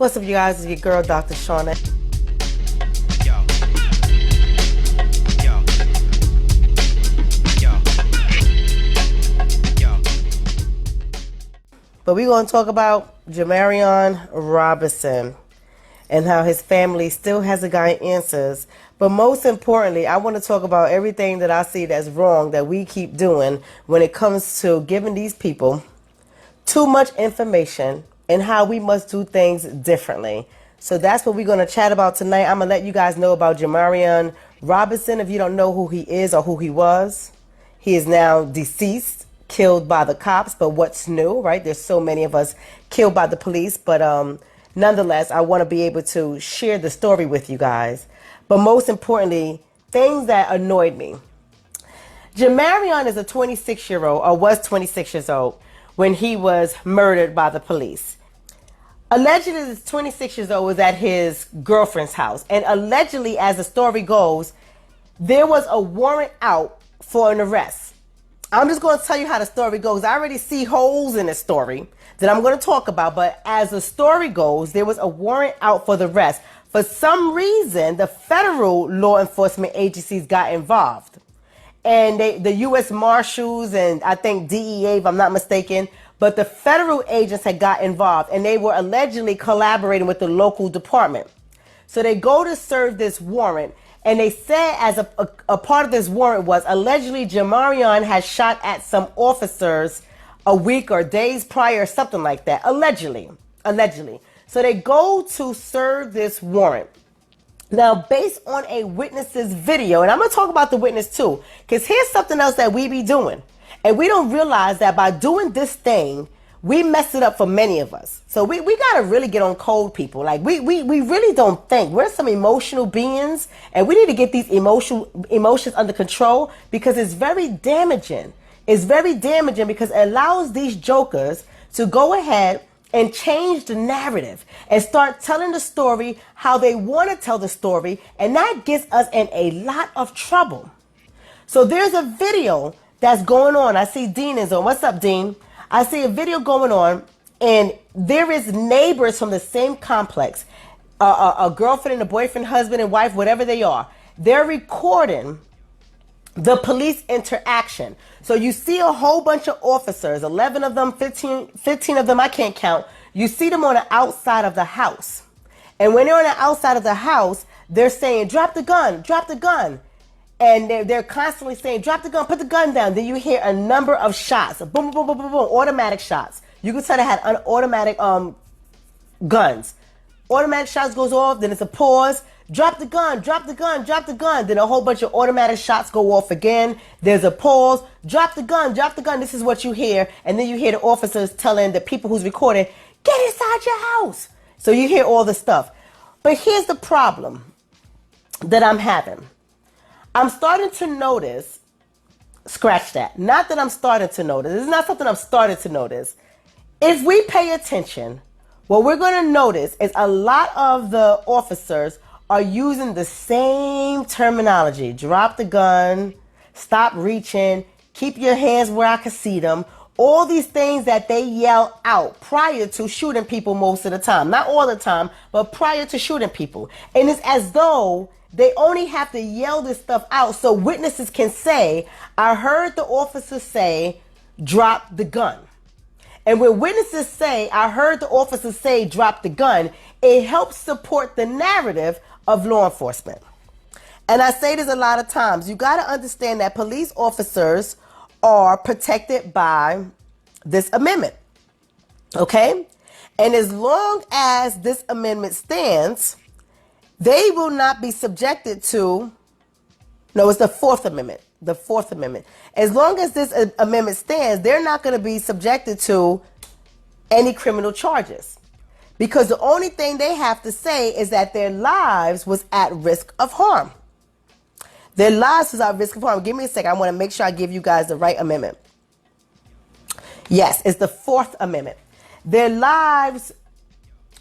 What's up, you guys? It's your girl, Dr. Shonna. But we're going to talk about Jamarion Robinson and how his family still hasn't gotten answers. But most importantly, I want to talk about everything that I see that's wrong that we keep doing when it comes to giving these people too much information and how we must do things differently. So that's what we're going to chat about tonight. I'm going to let you guys know about Jamarion Robinson. If you don't know who he is or who he was, he is now deceased, killed by the cops. But what's new, right? There's so many of us killed by the police. But nonetheless, I want to be able to share the story with you guys. But most importantly, things that annoyed me. Jamarion is a 26-year-old, or was 26 years old, when he was murdered by the police. Allegedly, this 26 years old was at his girlfriend's house. And allegedly, as the story goes, there was a warrant out for an arrest. I'm just going to tell you how the story goes. I already see holes in the story that I'm going to talk about. But as the story goes, there was a warrant out for the arrest. For some reason, the federal law enforcement agencies got involved. And the U.S. Marshals and I think DEA, if I'm not mistaken, but the federal agents had got involved and they were allegedly collaborating with the local department. So they go to serve this warrant, and they said as a part of this warrant was allegedly Jamarion had shot at some officers a week or days prior, something like that. Allegedly. So they go to serve this warrant. Now, based on a witness's video, and I'm going to talk about the witness too, because here's something else that we be doing. And we don't realize that by doing this thing, we mess it up for many of us. So we got to really get on code, people. Like, we really don't think. We're some emotional beings, and we need to get these emotions under control because it's very damaging. It's very damaging because it allows these jokers to go ahead and change the narrative and start telling the story how they want to tell the story. And that gets us in a lot of trouble. So there's a video that's going on. I see Dean is on. What's up, Dean? I see a video going on, and there is neighbors from the same complex, a girlfriend and a boyfriend, husband and wife, whatever they are. They're recording the police interaction. So you see a whole bunch of officers, 11 of them, 15 of them, I can't count. You see them on the outside of the house. And when they're on the outside of the house, they're saying, drop the gun, drop the gun. And they're constantly saying, drop the gun, put the gun down. Then you hear a number of shots, boom, boom, boom, boom, boom, boom, automatic shots. You can tell they had automatic guns. Automatic shots goes off, then it's a pause. Drop the gun, drop the gun, drop the gun. Then a whole bunch of automatic shots go off again. There's a pause. Drop the gun, drop the gun. This is what you hear. And then you hear the officers telling the people who's recording, get inside your house. So you hear all the stuff. But here's the problem that I'm having. I'm starting to notice, scratch that. Not that I'm starting to notice. This is not something I'm starting to notice. If we pay attention, what we're going to notice is a lot of the officers are using the same terminology. Drop the gun, stop reaching, keep your hands where I can see them. All these things that they yell out prior to shooting people most of the time. Not all the time, but prior to shooting people. And it's as though they only have to yell this stuff out so witnesses can say, I heard the officer say, drop the gun. And when witnesses say, I heard the officer say, drop the gun, it helps support the narrative of law enforcement. And I say this a lot of times. You got to understand that police officers are protected by this amendment. Okay? And as long as this amendment stands, they will not be subjected to, no, it's the Fourth Amendment. The Fourth Amendment. As long as this amendment stands, they're not going to be subjected to any criminal charges. Because the only thing they have to say is that their lives was at risk of harm. Their lives was at risk of harm. Give me a second. I want to make sure I give you guys the right amendment. Yes, it's the Fourth Amendment. Their lives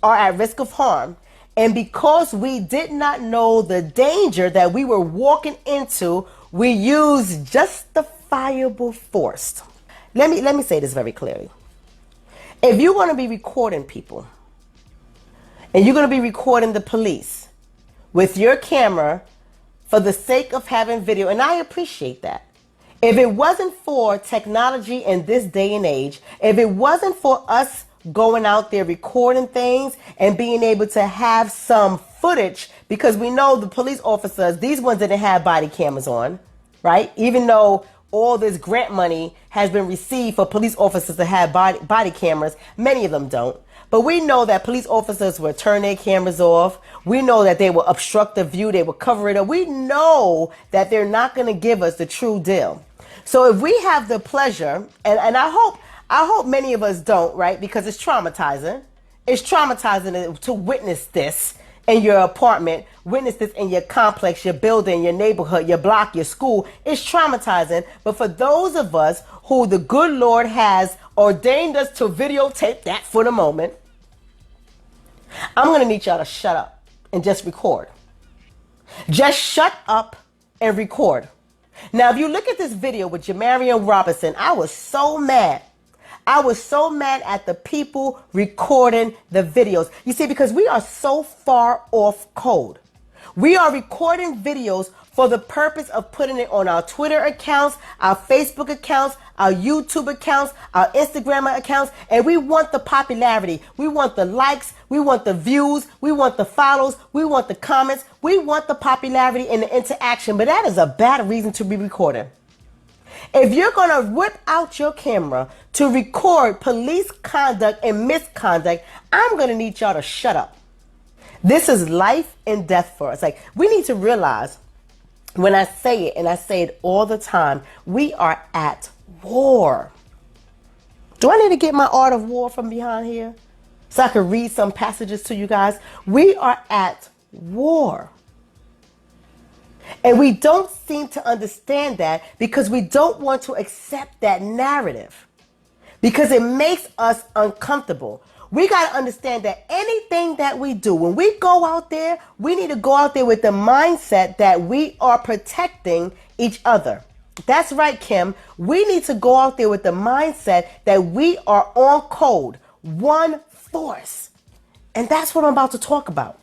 are at risk of harm. And because we did not know the danger that we were walking into, we used justifiable force. Let me say this very clearly. If you're going to be recording people and you're going to be recording the police with your camera for the sake of having video, and I appreciate that. If it wasn't for technology in this day and age, if it wasn't for us going out there recording things and being able to have some footage, because we know the police officers, these ones didn't have body cameras on, right? Even though all this grant money has been received for police officers to have body cameras, many of them don't. But we know that police officers will turn their cameras off. We know that they will obstruct the view. They will cover it up. We know that they're not going to give us the true deal. So if we have the pleasure, and I hope many of us don't, right? Because it's traumatizing. It's traumatizing to witness this in your apartment, witness this in your complex, your building, your neighborhood, your block, your school. It's traumatizing. But for those of us who the good Lord has ordained us to videotape that for the moment, I'm going to need y'all to shut up and just record. Just shut up and record. Now, if you look at this video with Jamarion Robinson, I was so mad. I was so mad at the people recording the videos. You see, because we are so far off code. We are recording videos for the purpose of putting it on our Twitter accounts, our Facebook accounts, our YouTube accounts, our Instagram accounts, and we want the popularity. We want the likes, we want the views, we want the follows, we want the comments, we want the popularity and the interaction, but that is a bad reason to be recording. If you're going to whip out your camera to record police conduct and misconduct, I'm going to need y'all to shut up. This is life and death for us. Like, we need to realize when I say it, and I say it all the time, we are at war. Do I need to get my Art of War from behind here so I can read some passages to you guys? We are at war. And we don't seem to understand that because we don't want to accept that narrative because it makes us uncomfortable. We got to understand that anything that we do, when we go out there, we need to go out there with the mindset that we are protecting each other. That's right, Kim. We need to go out there with the mindset that we are on code, one force. And that's what I'm about to talk about.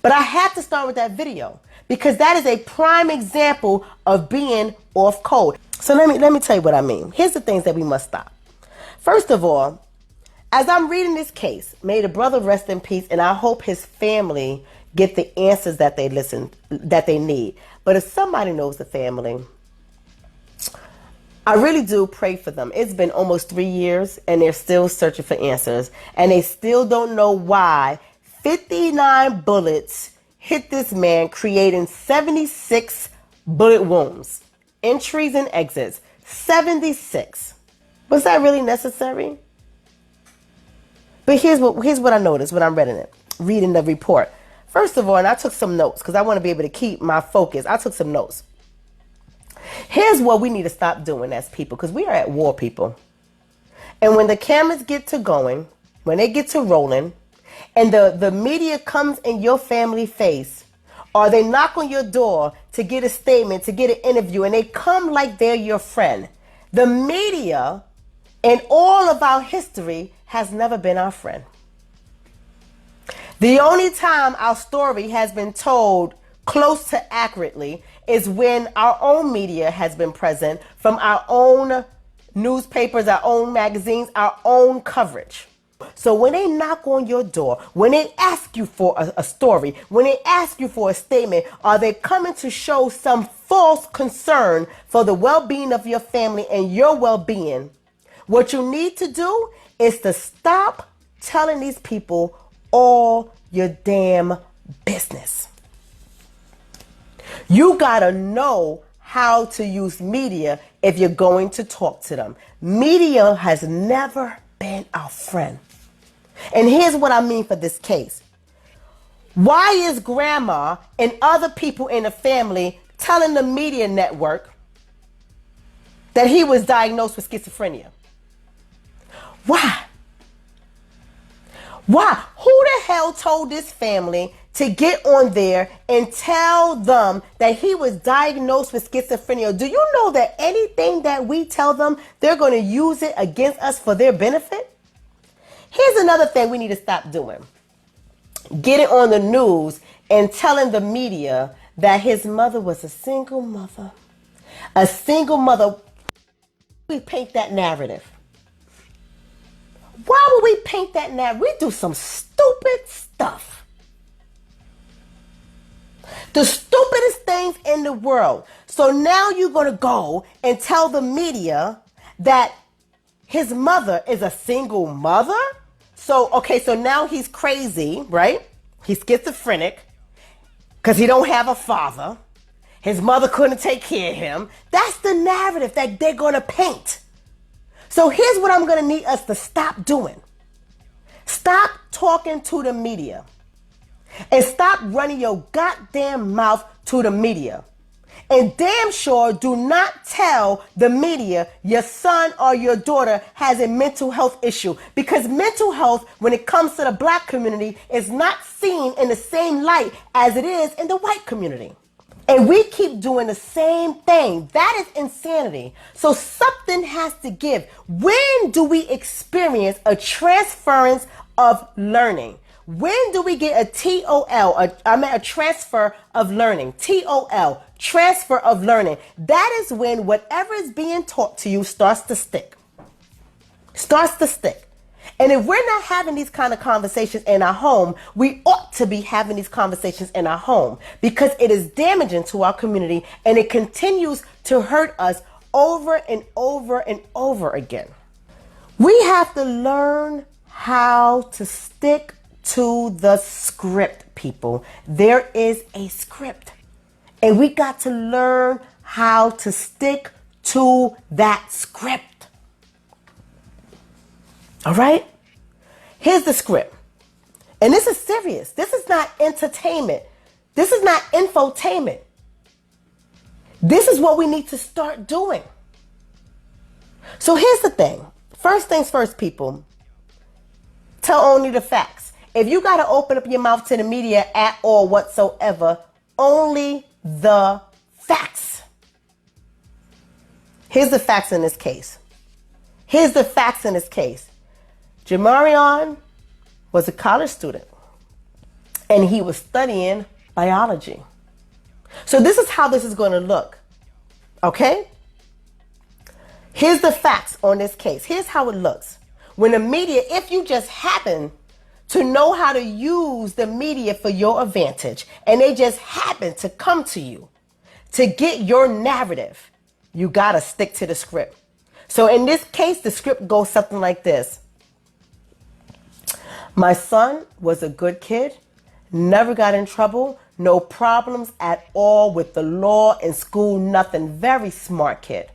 But I have to start with that video because that is a prime example of being off code. So let me tell you what I mean. Here's the things that we must stop. First of all, as I'm reading this case, may the brother rest in peace, and I hope his family get the answers that they need. But if somebody knows the family, I really do pray for them. It's been almost 3 years, and they're still searching for answers, and they still don't know why 59 bullets hit this man, creating 76 bullet wounds, entries and exits. 76. Was that really necessary? But here's what I noticed when I'm reading the report. First of all, and I took some notes because I want to be able to keep my focus. I took some notes. Here's what we need to stop doing as people, because we are at war, people. And when the cameras get to going, when they get to rolling, and the media comes in your family face, or they knock on your door to get a statement, to get an interview, and they come like they're your friend. The media in all of our history has never been our friend. The only time our story has been told close to accurately is when our own media has been present, from our own newspapers, our own magazines, our own coverage. So when they knock on your door, when they ask you for a story, when they ask you for a statement, are they coming to show some false concern for the well-being of your family and your well-being? What you need to do is to stop telling these people all your damn business. You gotta know how to use media if you're going to talk to them. Media has never been our friend. And here's what I mean for this case. Why is grandma and other people in the family telling the media network that he was diagnosed with schizophrenia? Why? Why? Who the hell told this family to get on there and tell them that he was diagnosed with schizophrenia? Do you know that anything that we tell them, they're going to use it against us for their benefit? Here's another thing we need to stop doing. getting on the news and telling the media that his mother was a single mother. A single mother. We paint that narrative. Why would we paint that narrative? We do some stupid stuff. The stupidest things in the world. So now you're going to go and tell the media that his mother is a single mother? So now he's crazy, right? He's schizophrenic because he don't have a father. His mother couldn't take care of him. That's the narrative that they're going to paint. So here's what I'm going to need us to stop doing. Stop talking to the media. And stop running your goddamn mouth to the media. And damn sure do not tell the media your son or your daughter has a mental health issue. Because mental health, when it comes to the black community, is not seen in the same light as it is in the white community. And we keep doing the same thing. That is insanity. So something has to give. When do we experience a transference of learning? When do we get a TOL, a transfer of learning? TOL, transfer of learning. That is when whatever is being taught to you starts to stick. Starts to stick. And if we're not having these kind of conversations in our home, we ought to be having these conversations in our home because it is damaging to our community and it continues to hurt us over and over and over again. We have to learn how to stick to the script, people. There is a script. And we got to learn how to stick to that script. All right? Here's the script. And this is serious. This is not entertainment. This is not infotainment. This is what we need to start doing. So here's the thing. First things first, people. Tell only the facts. If you got to open up your mouth to the media at all whatsoever, only the facts. Here's the facts in this case. Here's the facts in this case. Jamarion was a college student and he was studying biology. So this is how this is going to look. Okay? Here's the facts on this case. Here's how it looks. When the media, if you just happen to know how to use the media for your advantage and they just happen to come to you to get your narrative, you got to stick to the script. So in this case, the script goes something like this. My son was a good kid, never got in trouble, no problems at all with the law in school, nothing. Very smart kid.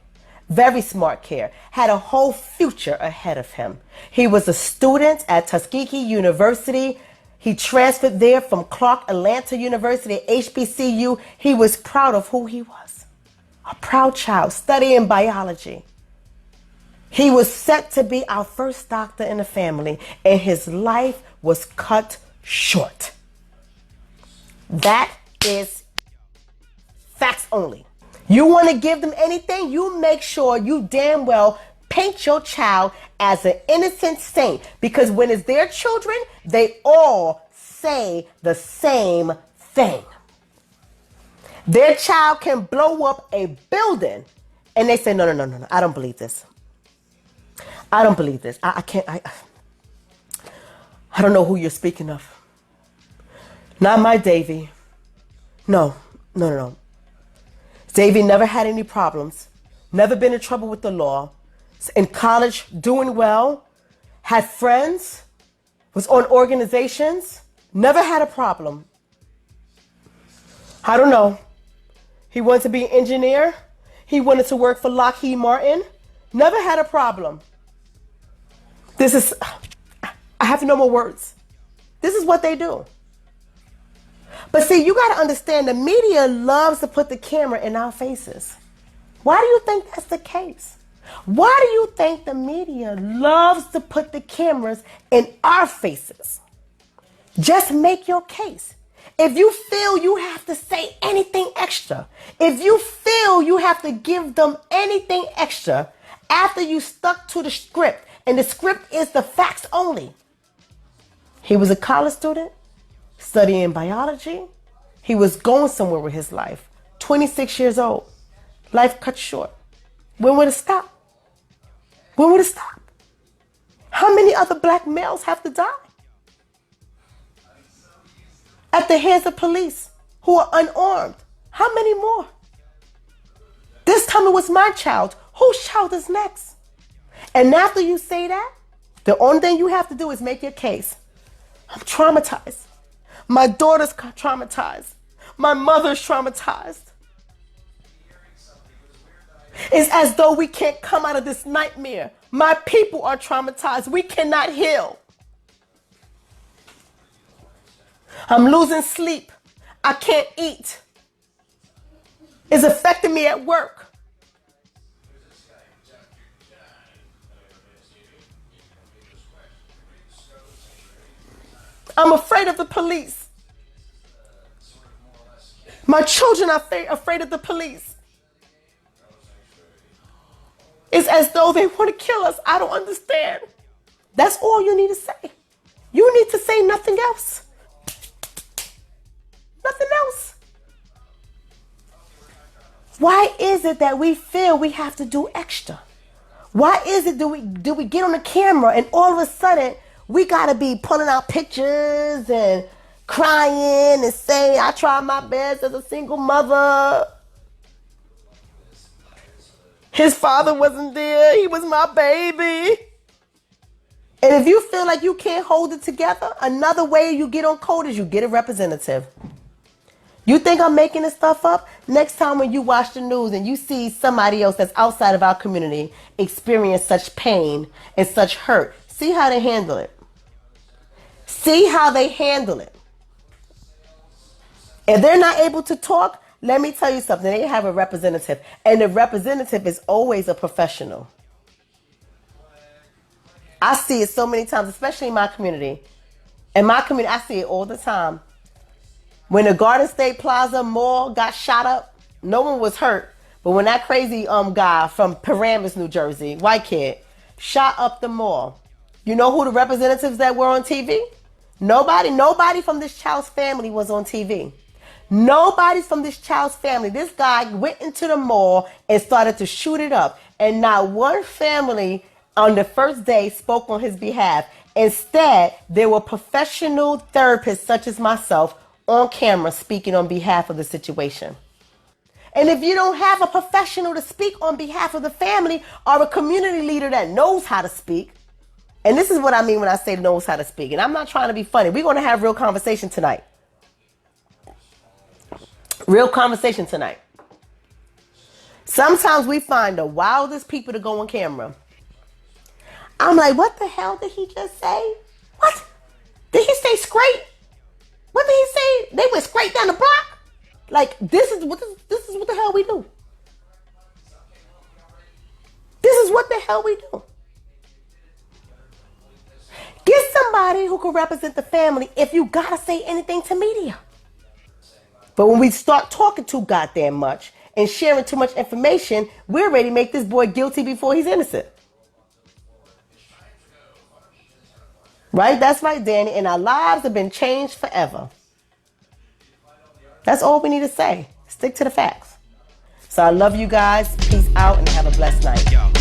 Very smart kid. Had a whole future ahead of him. He was a student at Tuskegee University. He transferred there from Clark Atlanta University, HBCU. He was proud of who he was. A proud child studying biology. He was set to be our first doctor in the family, and his life was cut short. That is facts only. You want to give them anything, you make sure you damn well paint your child as an innocent saint, because when it's their children, they all say the same thing. Their child can blow up a building and they say, no, I don't believe this. I don't believe this. I can't. I don't know who you're speaking of. Not my Davy. No. Davy never had any problems. Never been in trouble with the law. In college, doing well. Had friends. Was on organizations. Never had a problem. I don't know. He wanted to be an engineer. He wanted to work for Lockheed Martin. Never had a problem. I have no more words. This is what they do. But see, you got to understand the media loves to put the camera in our faces. Why do you think that's the case? Why do you think the media loves to put the cameras in our faces? Just make your case. If you feel you have to say anything extra, if you feel you have to give them anything extra after you stuck to the script, and the script is the facts only. He was a college student. studying biology. He was going somewhere with his life. 26 years old. Life cut short. When would it stop? When would it stop? How many other black males have to die at the hands of police who are unarmed? How many more? This time it was my child. Whose child is next? And after you say that, the only thing you have to do is make your case. I'm traumatized. My daughter's traumatized. My mother's traumatized. It's as though we can't come out of this nightmare. My people are traumatized. We cannot heal. I'm losing sleep. I can't eat. It's affecting me at work. I'm afraid of the police. My children are afraid of the police. It's as though they want to kill us. I don't understand. That's all you need to say. You need to say nothing else. Nothing else. Why is it that we feel we have to do extra? Why is it do we get on the camera and all of a sudden we gotta be pulling out pictures and crying and saying I tried my best as a single mother. His father wasn't there. He was my baby. And if you feel like you can't hold it together, another way you get on code is you get a representative. You think I'm making this stuff up? Next time when you watch the news and you see somebody else that's outside of our community experience such pain and such hurt, see how they handle it. See how they handle it. If they're not able to talk, let me tell you something. They have a representative. And the representative is always a professional. I see it so many times, especially in my community. In my community, I see it all the time. When the Garden State Plaza Mall got shot up, no one was hurt. But when that crazy guy from Paramus, New Jersey, white kid, shot up the mall, you know who the representatives that were on TV? Nobody from this child's family was on TV. Nobody from this child's family. This guy went into the mall and started to shoot it up. And not one family on the first day spoke on his behalf. Instead, there were professional therapists such as myself on camera speaking on behalf of the situation. And if you don't have a professional to speak on behalf of the family or a community leader that knows how to speak, and this is what I mean when I say knows how to speak, and I'm not trying to be funny. We're going to have real conversation tonight. Real conversation tonight. Sometimes we find the wildest people to go on camera. I'm like, what the hell did he just say? What? Did he say scrape? What did he say? They went straight down the block? Like, this is what the hell we do. This is what the hell we do. Get somebody who can represent the family if you gotta say anything to media. But when we start talking too goddamn much and sharing too much information, we're ready to make this boy guilty before he's innocent. Right? That's right, Danny. And our lives have been changed forever. That's all we need to say. Stick to the facts. So I love you guys. Peace out and have a blessed night.